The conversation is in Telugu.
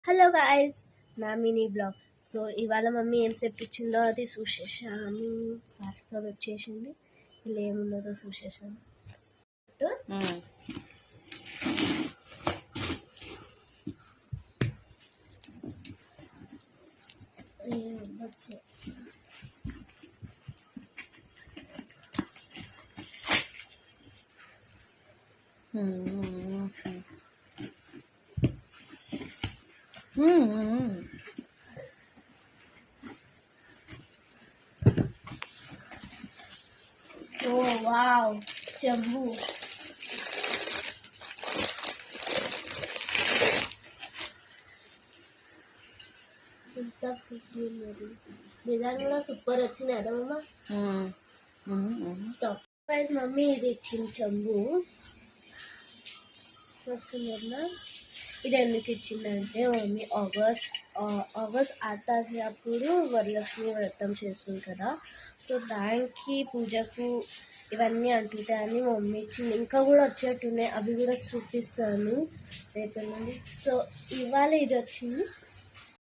హలో గాయ్స్, నా మినీ బ్లాగ్. సో ఇవాళ మమ్మీ ఏం తెప్పించిందో అది చూసేసాను. పార్సల్ వచ్చేసింది. ఇలా ఏమున్నదో చూసేసాను. ఓ వావ్, చెంబు. డిజైన్ కూడా సూపర్ వచ్చింది కదా మమ్మ. స్టాప్ ప్రైజ్ మమ్మీ ఇది ఇచ్చింది చెంబు. వస్తుందన్నా ఇది ఎందుకు ఇచ్చిందంటే మమ్మీ ఆగస్ట్ ఆటాకి అప్పుడు వరలక్ష్మి వ్రతం చేస్తుంది కదా, సో దానికి పూజకు ఇవన్నీ అంటుంటాయని మమ్మీ ఇచ్చింది. ఇంకా కూడా వచ్చేట్టున్నాయి, అవి కూడా చూపిస్తాను రేపటి నుండి. సో ఇవాళ ఇది వచ్చింది.